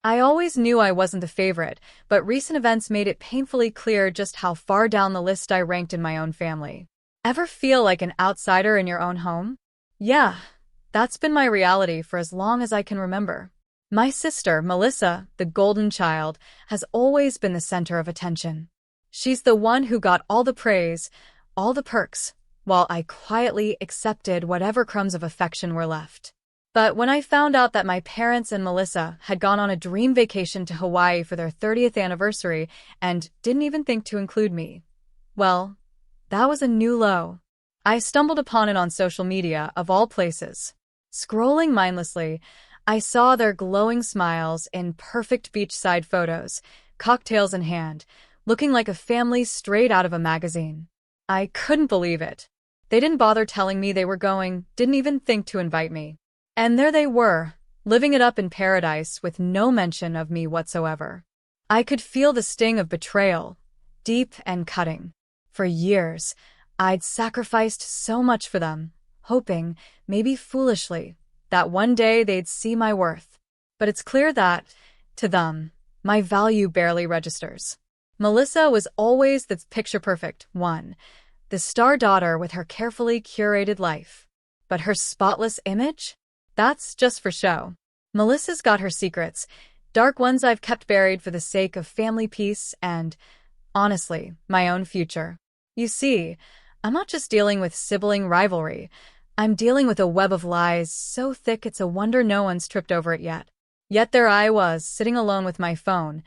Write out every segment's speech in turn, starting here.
I always knew I wasn't the favorite, but recent events made it painfully clear just how far down the list I ranked in my own family. Ever feel like an outsider in your own home? Yeah, that's been my reality for as long as I can remember. My sister, Melissa, the golden child, has always been the center of attention. She's the one who got all the praise, all the perks, while I quietly accepted whatever crumbs of affection were left. But when I found out that my parents and Melissa had gone on a dream vacation to Hawaii for their 30th anniversary and didn't even think to include me, well, that was a new low. I stumbled upon it on social media, of all places. Scrolling mindlessly, I saw their glowing smiles in perfect beachside photos, cocktails in hand, looking like a family straight out of a magazine. I couldn't believe it. They didn't bother telling me they were going, didn't even think to invite me. And there they were, living it up in paradise with no mention of me whatsoever. I could feel the sting of betrayal, deep and cutting. For years, I'd sacrificed so much for them, hoping, maybe foolishly, that one day they'd see my worth. But it's clear that, to them, my value barely registers. Melissa was always the picture-perfect one, the star daughter with her carefully curated life. But her spotless image? That's just for show. Melissa's got her secrets, dark ones I've kept buried for the sake of family peace and, honestly, my own future. You see, I'm not just dealing with sibling rivalry. I'm dealing with a web of lies so thick it's a wonder no one's tripped over it yet. Yet there I was, sitting alone with my phone,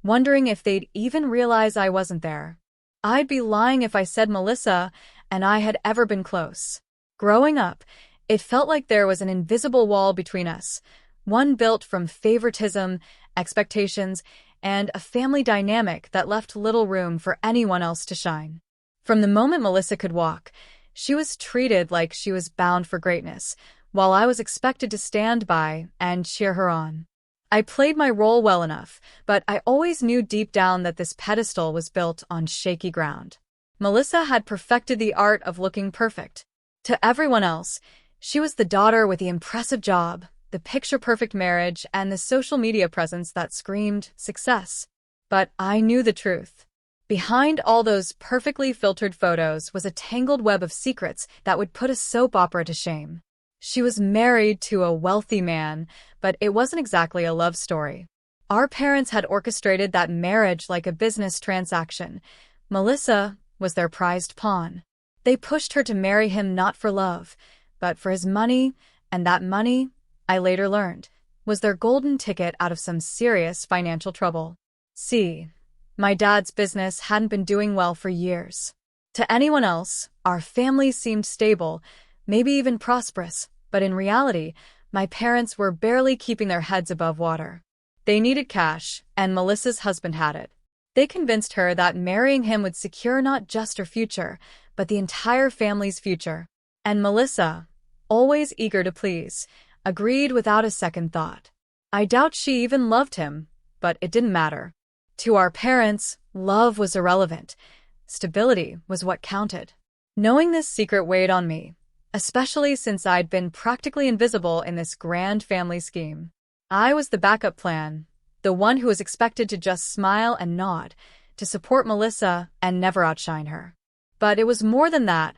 wondering if they'd even realize I wasn't there. I'd be lying if I said Melissa and I had ever been close. Growing up, it felt like there was an invisible wall between us, one built from favoritism, expectations, and a family dynamic that left little room for anyone else to shine. From the moment Melissa could walk, she was treated like she was bound for greatness, while I was expected to stand by and cheer her on. I played my role well enough, but I always knew deep down that this pedestal was built on shaky ground. Melissa had perfected the art of looking perfect. To everyone else, she was the daughter with the impressive job, the picture-perfect marriage, and the social media presence that screamed success. But I knew the truth. Behind all those perfectly filtered photos was a tangled web of secrets that would put a soap opera to shame. She was married to a wealthy man, but it wasn't exactly a love story. Our parents had orchestrated that marriage like a business transaction. Melissa was their prized pawn. They pushed her to marry him not for love, but for his money, and that money, I later learned, was their golden ticket out of some serious financial trouble. See, my dad's business hadn't been doing well for years. To anyone else, our family seemed stable, maybe even prosperous, but in reality, my parents were barely keeping their heads above water. They needed cash, and Melissa's husband had it. They convinced her that marrying him would secure not just her future, but the entire family's future. And Melissa, always eager to please, agreed without a second thought. I doubt she even loved him, but it didn't matter. To our parents, love was irrelevant. Stability was what counted. Knowing this secret weighed on me, especially since I'd been practically invisible in this grand family scheme. I was the backup plan, the one who was expected to just smile and nod, to support Melissa and never outshine her. But it was more than that.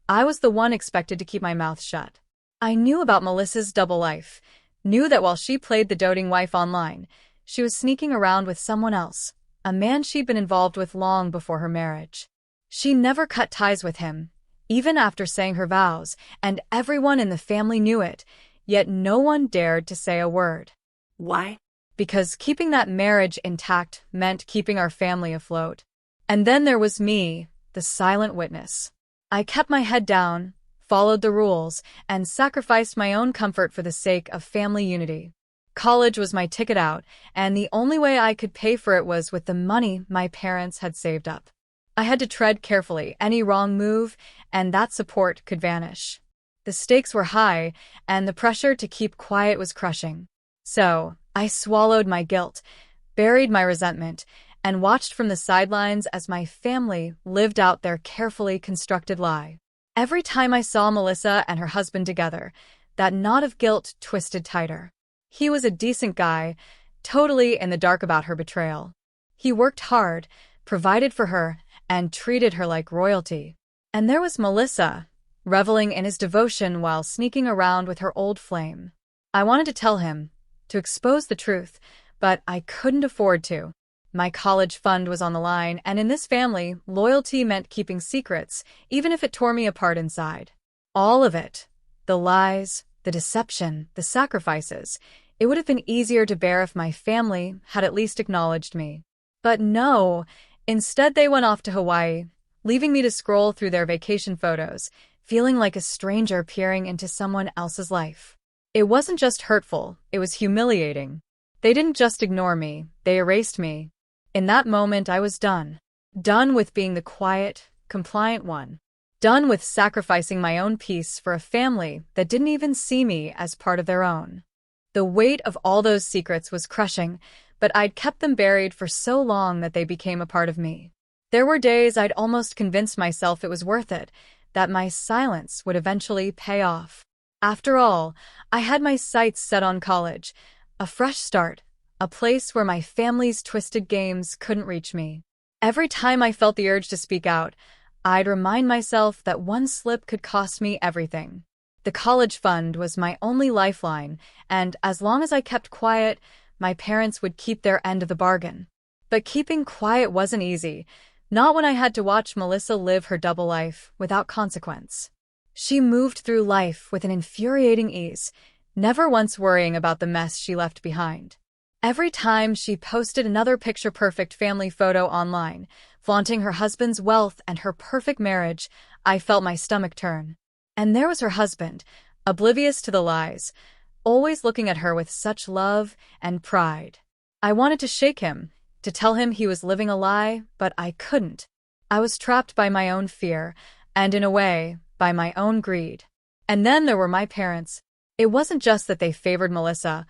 I was the one expected to keep my mouth shut. I knew about Melissa's double life, knew that while she played the doting wife online, she was sneaking around with someone else, a man she'd been involved with long before her marriage. She never cut ties with him, even after saying her vows, and everyone in the family knew it, yet no one dared to say a word. Why? Because keeping that marriage intact meant keeping our family afloat. And then there was me, the silent witness. I kept my head down, followed the rules, and sacrificed my own comfort for the sake of family unity. College was my ticket out, and the only way I could pay for it was with the money my parents had saved up. I had to tread carefully. Any wrong move, and that support could vanish. The stakes were high, and the pressure to keep quiet was crushing. So, I swallowed my guilt, buried my resentment, and watched from the sidelines as my family lived out their carefully constructed lie. Every time I saw Melissa and her husband together, that knot of guilt twisted tighter. He was a decent guy, totally in the dark about her betrayal. He worked hard, provided for her, and treated her like royalty. And there was Melissa, reveling in his devotion while sneaking around with her old flame. I wanted to tell him, to expose the truth, but I couldn't afford to. My college fund was on the line, and in this family, loyalty meant keeping secrets, even if it tore me apart inside. All of it. The lies, the deception, the sacrifices. It would have been easier to bear if my family had at least acknowledged me. But no, instead they went off to Hawaii, leaving me to scroll through their vacation photos, feeling like a stranger peering into someone else's life. It wasn't just hurtful, it was humiliating. They didn't just ignore me, they erased me. In that moment, I was done. Done with being the quiet, compliant one. Done with sacrificing my own peace for a family that didn't even see me as part of their own. The weight of all those secrets was crushing, but I'd kept them buried for so long that they became a part of me. There were days I'd almost convinced myself it was worth it, that my silence would eventually pay off. After all, I had my sights set on college, a fresh start, a place where my family's twisted games couldn't reach me. Every time I felt the urge to speak out, I'd remind myself that one slip could cost me everything. The college fund was my only lifeline, and as long as I kept quiet, my parents would keep their end of the bargain. But keeping quiet wasn't easy, not when I had to watch Melissa live her double life without consequence. She moved through life with an infuriating ease, never once worrying about the mess she left behind. Every time she posted another picture-perfect family photo online, flaunting her husband's wealth and her perfect marriage, I felt my stomach turn. And there was her husband, oblivious to the lies, always looking at her with such love and pride. I wanted to shake him, to tell him he was living a lie, but I couldn't. I was trapped by my own fear, and in a way, by my own greed. And then there were my parents. It wasn't just that they favored Melissa,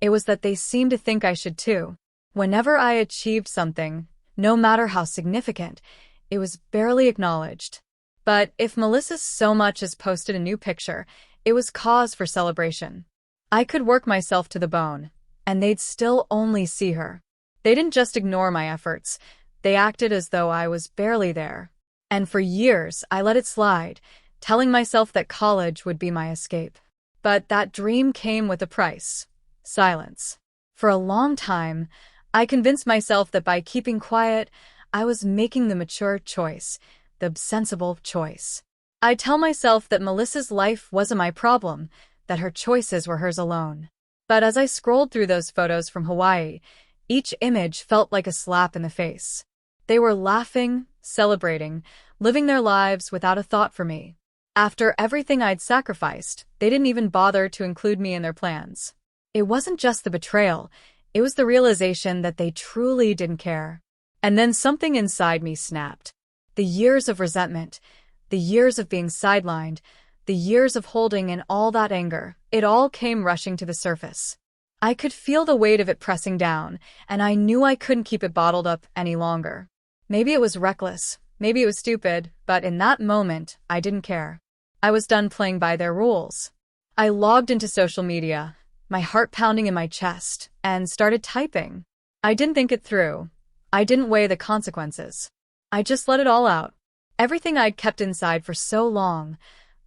it was that they seemed to think I should too. Whenever I achieved something, no matter how significant, it was barely acknowledged. But if Melissa so much as posted a new picture, it was cause for celebration. I could work myself to the bone, and they'd still only see her. They didn't just ignore my efforts, they acted as though I was barely there. And for years, I let it slide, telling myself that college would be my escape. But that dream came with a price. Silence. For a long time, I convinced myself that by keeping quiet, I was making the mature choice, the sensible choice. I'd tell myself that Melissa's life wasn't my problem, that her choices were hers alone. But as I scrolled through those photos from Hawaii, each image felt like a slap in the face. They were laughing, celebrating, living their lives without a thought for me. After everything I'd sacrificed, they didn't even bother to include me in their plans. It wasn't just the betrayal, it was the realization that they truly didn't care. And then something inside me snapped. The years of resentment, the years of being sidelined, the years of holding in all that anger, it all came rushing to the surface. I could feel the weight of it pressing down, and I knew I couldn't keep it bottled up any longer. Maybe it was reckless, maybe it was stupid, but in that moment, I didn't care. I was done playing by their rules. I logged into social media, my heart pounding in my chest, and started typing. I didn't think it through. I didn't weigh the consequences. I just let it all out. Everything I'd kept inside for so long,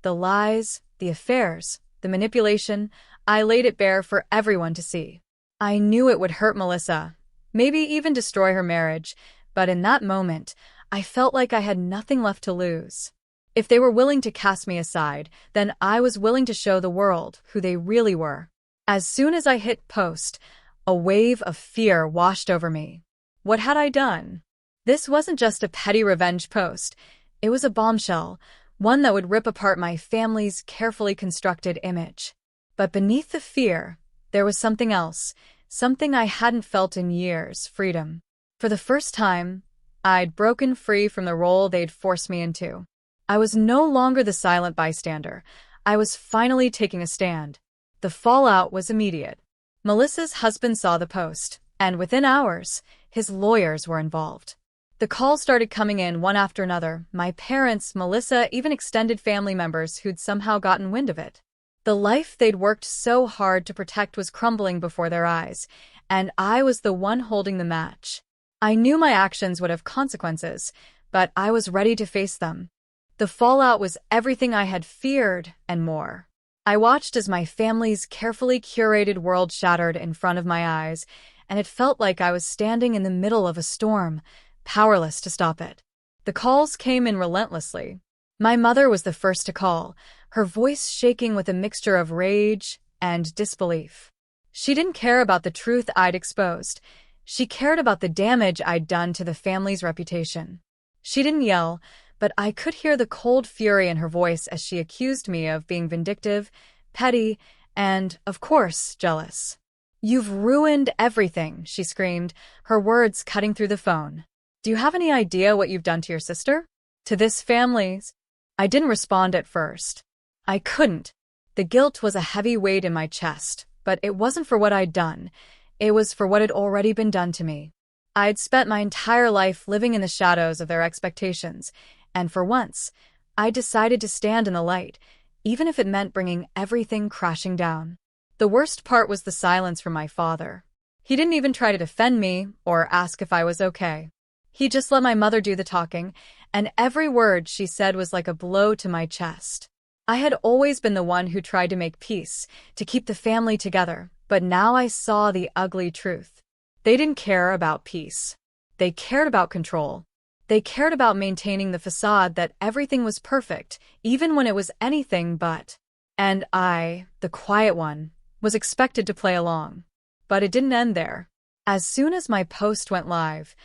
the lies, the affairs, the manipulation, I laid it bare for everyone to see. I knew it would hurt Melissa, maybe even destroy her marriage, but in that moment, I felt like I had nothing left to lose. If they were willing to cast me aside, then I was willing to show the world who they really were. As soon as I hit post, a wave of fear washed over me. What had I done? This wasn't just a petty revenge post. It was a bombshell, one that would rip apart my family's carefully constructed image. But beneath the fear, there was something else, something I hadn't felt in years: freedom. For the first time, I'd broken free from the role they'd forced me into. I was no longer the silent bystander. I was finally taking a stand. The fallout was immediate. Melissa's husband saw the post, and within hours, his lawyers were involved. The calls started coming in one after another. My parents, Melissa, even extended family members who'd somehow gotten wind of it. The life they'd worked so hard to protect was crumbling before their eyes, and I was the one holding the match. I knew my actions would have consequences, but I was ready to face them. The fallout was everything I had feared and more. I watched as my family's carefully curated world shattered in front of my eyes, and it felt like I was standing in the middle of a storm, powerless to stop it. The calls came in relentlessly. My mother was the first to call, her voice shaking with a mixture of rage and disbelief. She didn't care about the truth I'd exposed. She cared about the damage I'd done to the family's reputation. She didn't yell, but I could hear the cold fury in her voice as she accused me of being vindictive, petty, and, of course, jealous. "You've ruined everything," she screamed, her words cutting through the phone. "Do you have any idea what you've done to your sister? To this family's?" I didn't respond at first. I couldn't. The guilt was a heavy weight in my chest, but it wasn't for what I'd done. It was for what had already been done to me. I'd spent my entire life living in the shadows of their expectations, and for once, I decided to stand in the light, even if it meant bringing everything crashing down. The worst part was the silence from my father. He didn't even try to defend me or ask if I was okay. He just let my mother do the talking, and every word she said was like a blow to my chest. I had always been the one who tried to make peace, to keep the family together, but now I saw the ugly truth. They didn't care about peace. They cared about control. They cared about maintaining the facade that everything was perfect, even when it was anything but. And I, the quiet one, was expected to play along. But it didn't end there. As soon as my post went live,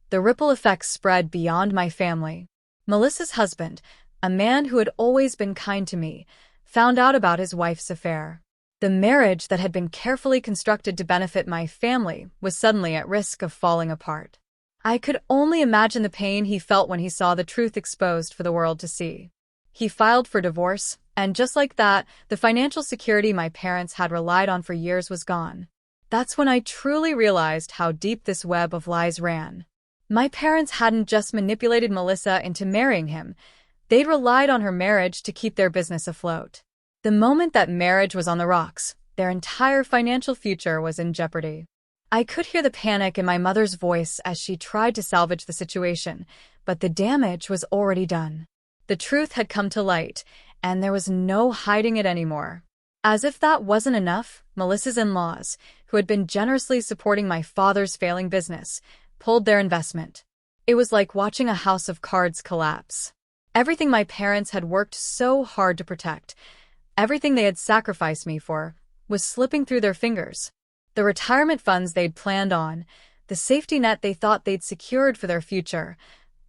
the ripple effects spread beyond my family. Melissa's husband, a man who had always been kind to me, found out about his wife's affair. The marriage that had been carefully constructed to benefit my family was suddenly at risk of falling apart. I could only imagine the pain he felt when he saw the truth exposed for the world to see. He filed for divorce, and just like that, the financial security my parents had relied on for years was gone. That's when I truly realized how deep this web of lies ran. My parents hadn't just manipulated Melissa into marrying him. They'd relied on her marriage to keep their business afloat. The moment that marriage was on the rocks, their entire financial future was in jeopardy. I could hear the panic in my mother's voice as she tried to salvage the situation, but the damage was already done. The truth had come to light, and there was no hiding it anymore. As if that wasn't enough, Melissa's in-laws, who had been generously supporting my father's failing business, pulled their investment. It was like watching a house of cards collapse. Everything my parents had worked so hard to protect, everything they had sacrificed me for, was slipping through their fingers. The retirement funds they'd planned on, the safety net they thought they'd secured for their future,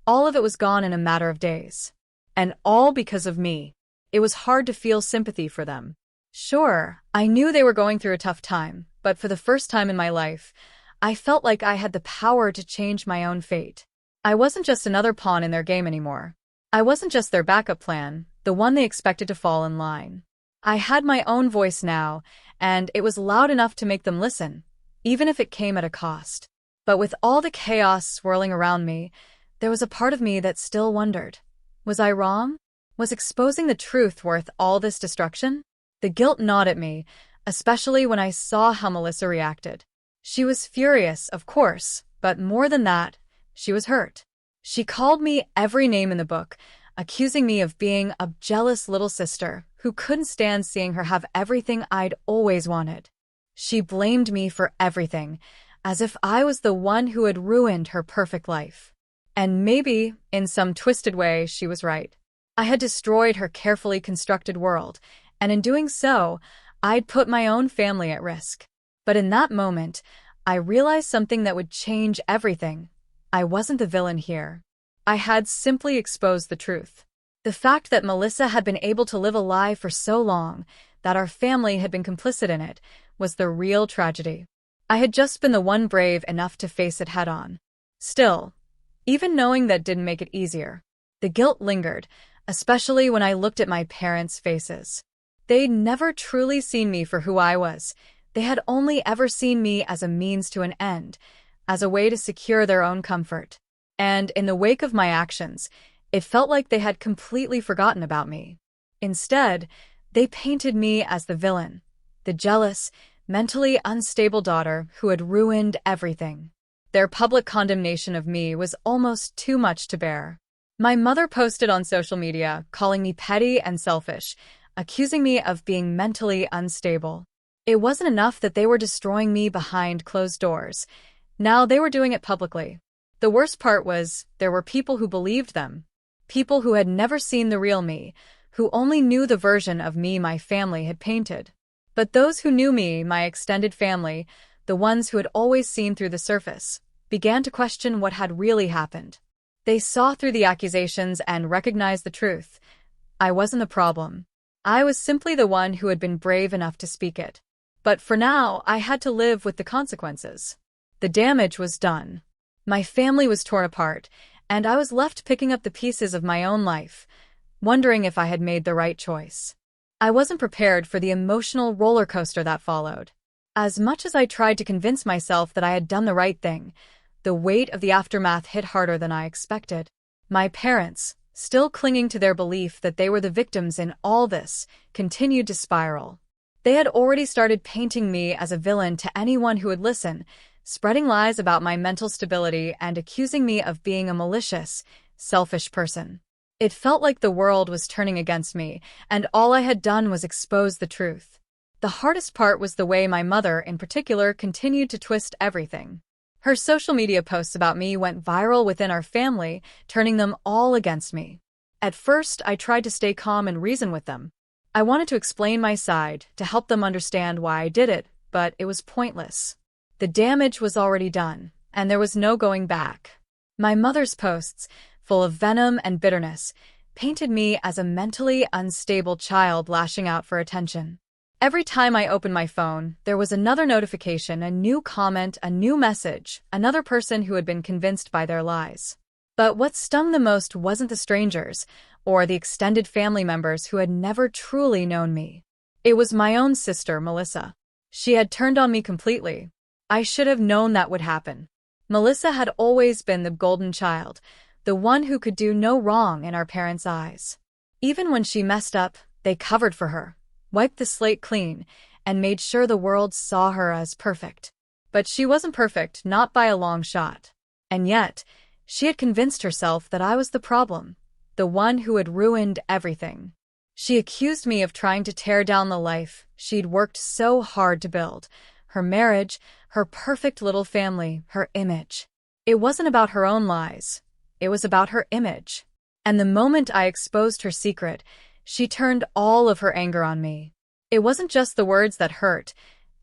all of it was gone in a matter of days. And all because of me. It was hard to feel sympathy for them. Sure, I knew they were going through a tough time, but for the first time in my life, I felt like I had the power to change my own fate. I wasn't just another pawn in their game anymore. I wasn't just their backup plan, the one they expected to fall in line. I had my own voice now, and it was loud enough to make them listen, even if it came at a cost. But with all the chaos swirling around me, there was a part of me that still wondered. Was I wrong? Was exposing the truth worth all this destruction? The guilt gnawed at me, especially when I saw how Melissa reacted. She was furious, of course, but more than that, she was hurt. She called me every name in the book, accusing me of being a jealous little sister who couldn't stand seeing her have everything I'd always wanted. She blamed me for everything, as if I was the one who had ruined her perfect life. And maybe, in some twisted way, she was right. I had destroyed her carefully constructed world, and in doing so, I'd put my own family at risk. But in that moment, I realized something that would change everything. I wasn't the villain here. I had simply exposed the truth. The fact that Melissa had been able to live a lie for so long, that our family had been complicit in it, was the real tragedy. I had just been the one brave enough to face it head-on. Still, even knowing that didn't make it easier. The guilt lingered, especially when I looked at my parents' faces. They'd never truly seen me for who I was. They had only ever seen me as a means to an end, as a way to secure their own comfort. And in the wake of my actions, it felt like they had completely forgotten about me. Instead, they painted me as the villain, the jealous, mentally unstable daughter who had ruined everything. Their public condemnation of me was almost too much to bear. My mother posted on social media, calling me petty and selfish, accusing me of being mentally unstable. It wasn't enough that they were destroying me behind closed doors. Now they were doing it publicly. The worst part was, there were people who believed them. People who had never seen the real me, who only knew the version of me my family had painted. But those who knew me, my extended family, the ones who had always seen through the surface, began to question what had really happened. They saw through the accusations and recognized the truth. I wasn't the problem. I was simply the one who had been brave enough to speak it. But for now, I had to live with the consequences. The damage was done. My family was torn apart, and I was left picking up the pieces of my own life, wondering if I had made the right choice. I wasn't prepared for the emotional roller coaster that followed. As much as I tried to convince myself that I had done the right thing, the weight of the aftermath hit harder than I expected. My parents, still clinging to their belief that they were the victims in all this, continued to spiral. They had already started painting me as a villain to anyone who would listen, spreading lies about my mental stability and accusing me of being a malicious, selfish person. It felt like the world was turning against me, and all I had done was expose the truth. The hardest part was the way my mother, in particular, continued to twist everything. Her social media posts about me went viral within our family, turning them all against me. At first, I tried to stay calm and reason with them. I wanted to explain my side, to help them understand why I did it, but it was pointless. The damage was already done, and there was no going back. My mother's posts, full of venom and bitterness, painted me as a mentally unstable child lashing out for attention. Every time I opened my phone, there was another notification, a new comment, a new message, another person who had been convinced by their lies. But what stung the most wasn't the strangers, or the extended family members who had never truly known me. It was my own sister, Melissa. She had turned on me completely. I should have known that would happen. Melissa had always been the golden child, the one who could do no wrong in our parents' eyes. Even when she messed up, they covered for her, wiped the slate clean, and made sure the world saw her as perfect. But she wasn't perfect, not by a long shot. And yet, she had convinced herself that I was the problem, the one who had ruined everything. She accused me of trying to tear down the life she'd worked so hard to build. Her marriage, her perfect little family, her image. It wasn't about her own lies. It was about her image. And the moment I exposed her secret, she turned all of her anger on me. It wasn't just the words that hurt.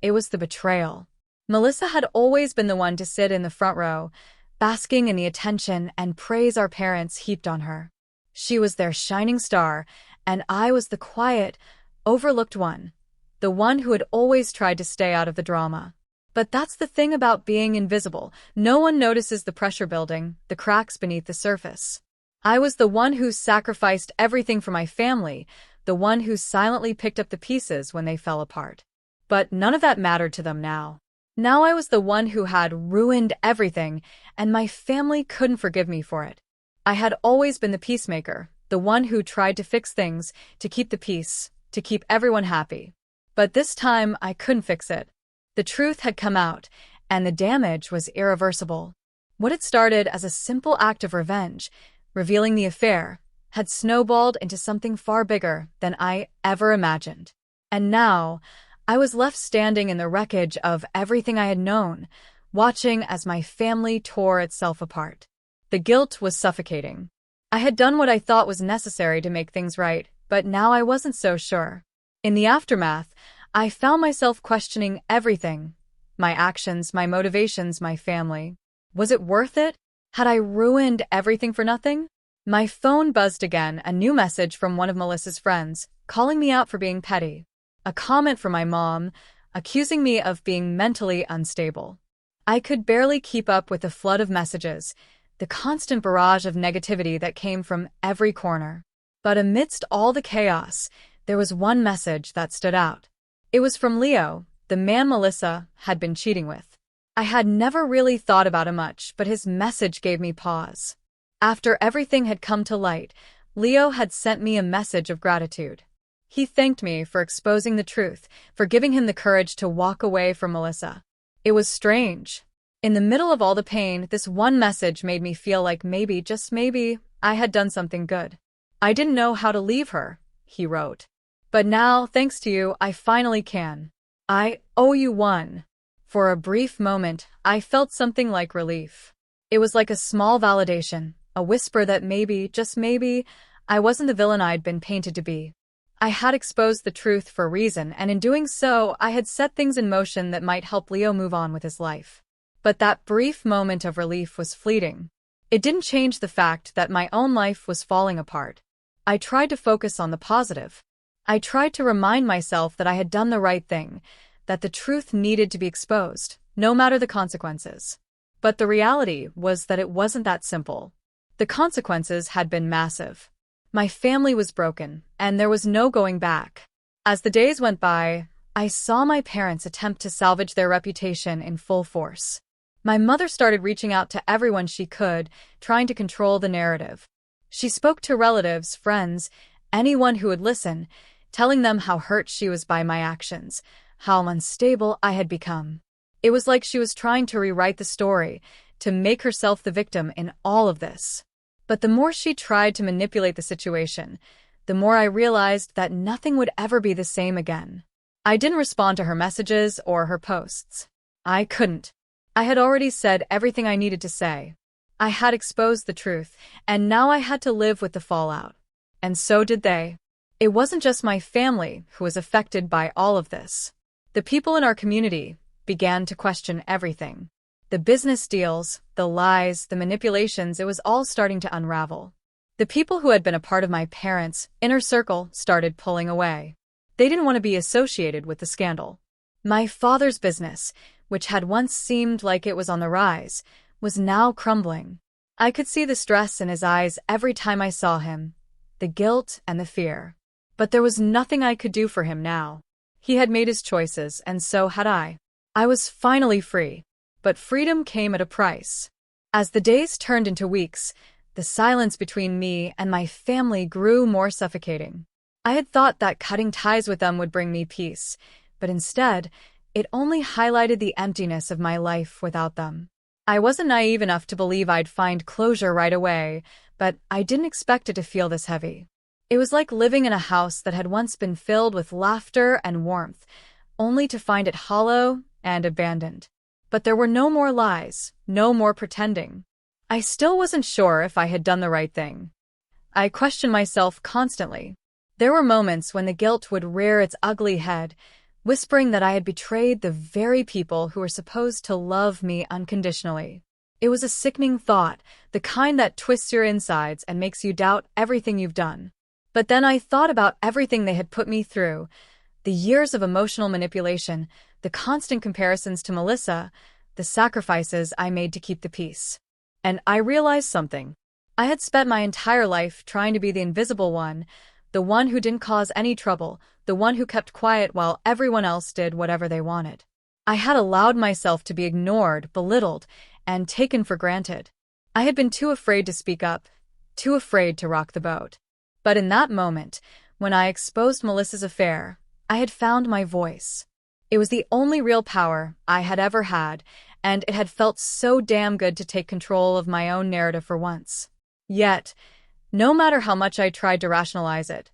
It was the betrayal. Melissa had always been the one to sit in the front row, basking in the attention and praise our parents heaped on her. She was their shining star, and I was the quiet, overlooked one, the one who had always tried to stay out of the drama. But that's the thing about being invisible. No one notices the pressure building, the cracks beneath the surface. I was the one who sacrificed everything for my family, the one who silently picked up the pieces when they fell apart. But none of that mattered to them now. Now I was the one who had ruined everything, and my family couldn't forgive me for it. I had always been the peacemaker, the one who tried to fix things, to keep the peace, to keep everyone happy. But this time, I couldn't fix it. The truth had come out, and the damage was irreversible. What had started as a simple act of revenge, revealing the affair, had snowballed into something far bigger than I ever imagined. And now, I was left standing in the wreckage of everything I had known, watching as my family tore itself apart. The guilt was suffocating. I had done what I thought was necessary to make things right, but now I wasn't so sure. In the aftermath, I found myself questioning everything. My actions, my motivations, my family. Was it worth it? Had I ruined everything for nothing? My phone buzzed again, a new message from one of Melissa's friends, calling me out for being petty. A comment from my mom, accusing me of being mentally unstable. I could barely keep up with the flood of messages, the constant barrage of negativity that came from every corner. But amidst all the chaos, there was one message that stood out. It was from Leo, the man Melissa had been cheating with. I had never really thought about him much, but his message gave me pause. After everything had come to light, Leo had sent me a message of gratitude. He thanked me for exposing the truth, for giving him the courage to walk away from Melissa. It was strange. In the middle of all the pain, this one message made me feel like maybe, just maybe, I had done something good. I didn't know how to leave her, he wrote. But now, thanks to you, I finally can. I owe you one. For a brief moment, I felt something like relief. It was like a small validation, a whisper that maybe, just maybe, I wasn't the villain I'd been painted to be. I had exposed the truth for a reason, and in doing so, I had set things in motion that might help Leo move on with his life. But that brief moment of relief was fleeting. It didn't change the fact that my own life was falling apart. I tried to focus on the positive. I tried to remind myself that I had done the right thing, that the truth needed to be exposed, no matter the consequences. But the reality was that it wasn't that simple. The consequences had been massive. My family was broken, and there was no going back. As the days went by, I saw my parents attempt to salvage their reputation in full force. My mother started reaching out to everyone she could, trying to control the narrative. She spoke to relatives, friends, anyone who would listen, telling them how hurt she was by my actions, how unstable I had become. It was like she was trying to rewrite the story, to make herself the victim in all of this. But the more she tried to manipulate the situation, the more I realized that nothing would ever be the same again. I didn't respond to her messages or her posts. I couldn't. I had already said everything I needed to say. I had exposed the truth, and now I had to live with the fallout. And so did they. It wasn't just my family who was affected by all of this. The people in our community began to question everything. The business deals, the lies, the manipulations, it was all starting to unravel. The people who had been a part of my parents' inner circle started pulling away. They didn't want to be associated with the scandal. My father's business, which had once seemed like it was on the rise, was now crumbling. I could see the stress in his eyes every time I saw him, the guilt and the fear. But there was nothing I could do for him now. He had made his choices, and so had I. I was finally free. But freedom came at a price. As the days turned into weeks, the silence between me and my family grew more suffocating. I had thought that cutting ties with them would bring me peace, but instead, it only highlighted the emptiness of my life without them. I wasn't naive enough to believe I'd find closure right away, but I didn't expect it to feel this heavy. It was like living in a house that had once been filled with laughter and warmth, only to find it hollow and abandoned. But there were no more lies, no more pretending. I still wasn't sure if I had done the right thing. I questioned myself constantly. There were moments when the guilt would rear its ugly head, whispering that I had betrayed the very people who were supposed to love me unconditionally. It was a sickening thought, the kind that twists your insides and makes you doubt everything you've done. But then I thought about everything they had put me through, the years of emotional manipulation, the constant comparisons to Melissa, the sacrifices I made to keep the peace. And I realized something. I had spent my entire life trying to be the invisible one, the one who didn't cause any trouble, the one who kept quiet while everyone else did whatever they wanted. I had allowed myself to be ignored, belittled, and taken for granted. I had been too afraid to speak up, too afraid to rock the boat. But in that moment, when I exposed Melissa's affair, I had found my voice. It was the only real power I had ever had, and it had felt so damn good to take control of my own narrative for once. Yet, no matter how much I tried to rationalize it,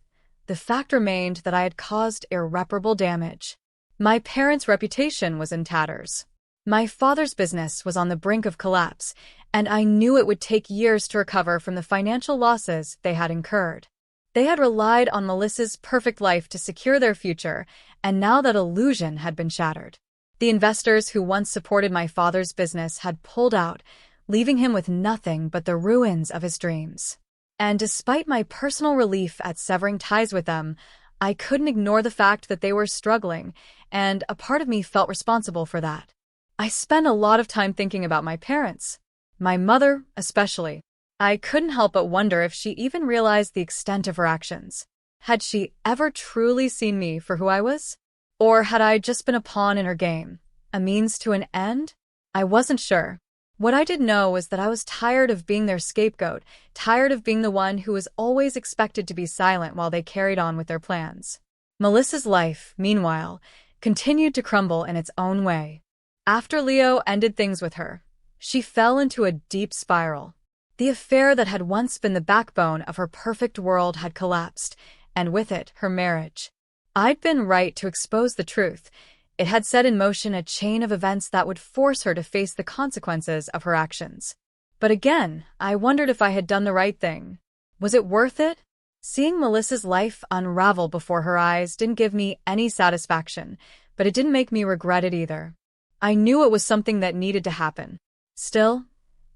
the fact remained that I had caused irreparable damage. My parents' reputation was in tatters. My father's business was on the brink of collapse, and I knew it would take years to recover from the financial losses they had incurred. They had relied on Melissa's perfect life to secure their future, and now that illusion had been shattered. The investors who once supported my father's business had pulled out, leaving him with nothing but the ruins of his dreams. And despite my personal relief at severing ties with them, I couldn't ignore the fact that they were struggling, and a part of me felt responsible for that. I spent a lot of time thinking about my parents, my mother especially. I couldn't help but wonder if she even realized the extent of her actions. Had she ever truly seen me for who I was? Or had I just been a pawn in her game, a means to an end? I wasn't sure. What I did know was that I was tired of being their scapegoat, tired of being the one who was always expected to be silent while they carried on with their plans. Melissa's life, meanwhile, continued to crumble in its own way. After Leo ended things with her, she fell into a deep spiral. The affair that had once been the backbone of her perfect world had collapsed, and with it, her marriage. I'd been right to expose the truth. It had set in motion a chain of events that would force her to face the consequences of her actions. But again, I wondered if I had done the right thing. Was it worth it? Seeing Melissa's life unravel before her eyes didn't give me any satisfaction, but it didn't make me regret it either. I knew it was something that needed to happen. Still,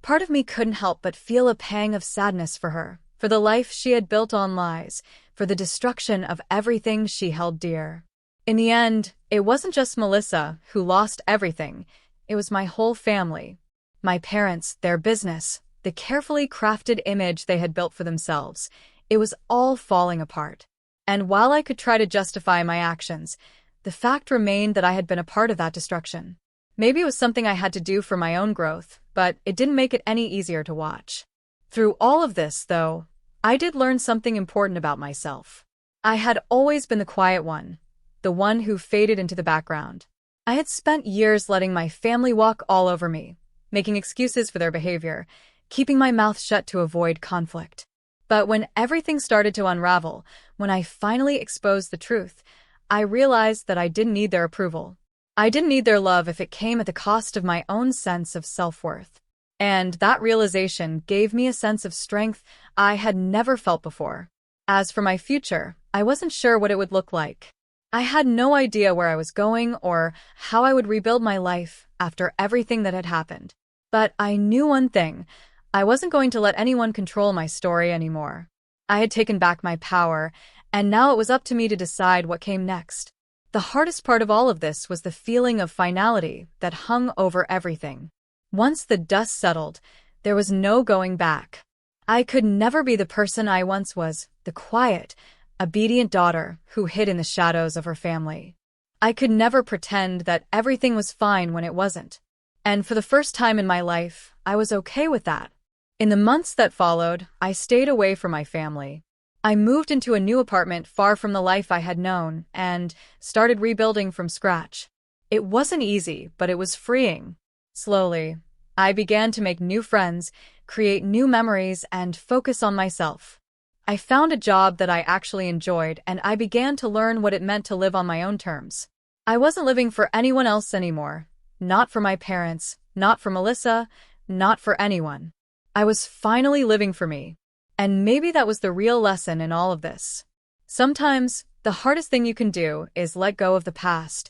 part of me couldn't help but feel a pang of sadness for her, for the life she had built on lies, for the destruction of everything she held dear. In the end, it wasn't just Melissa who lost everything. It was my whole family. My parents, their business, the carefully crafted image they had built for themselves. It was all falling apart. And while I could try to justify my actions, the fact remained that I had been a part of that destruction. Maybe it was something I had to do for my own growth, but it didn't make it any easier to watch. Through all of this, though, I did learn something important about myself. I had always been the quiet one, the one who faded into the background. I had spent years letting my family walk all over me, making excuses for their behavior, keeping my mouth shut to avoid conflict. But when everything started to unravel, when I finally exposed the truth, I realized that I didn't need their approval. I didn't need their love if it came at the cost of my own sense of self-worth. And that realization gave me a sense of strength I had never felt before. As for my future, I wasn't sure what it would look like. I had no idea where I was going or how I would rebuild my life after everything that had happened. But I knew one thing. I wasn't going to let anyone control my story anymore. I had taken back my power, and now it was up to me to decide what came next. The hardest part of all of this was the feeling of finality that hung over everything. Once the dust settled, there was no going back. I could never be the person I once was, the quiet, obedient daughter who hid in the shadows of her family. I could never pretend that everything was fine when it wasn't. And for the first time in my life, I was okay with that. In the months that followed, I stayed away from my family. I moved into a new apartment far from the life I had known and started rebuilding from scratch. It wasn't easy, but it was freeing. Slowly, I began to make new friends, create new memories, and focus on myself. I found a job that I actually enjoyed, and I began to learn what it meant to live on my own terms. I wasn't living for anyone else anymore. Not for my parents, not for Melissa, not for anyone. I was finally living for me. And maybe that was the real lesson in all of this. Sometimes, the hardest thing you can do is let go of the past,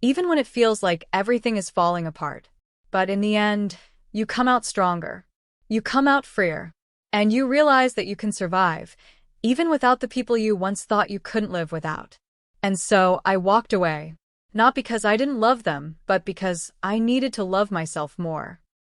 even when it feels like everything is falling apart. But in the end, you come out stronger. You come out freer. And you realize that you can survive, even without the people you once thought you couldn't live without. And so I walked away. Not because I didn't love them, but because I needed to love myself more.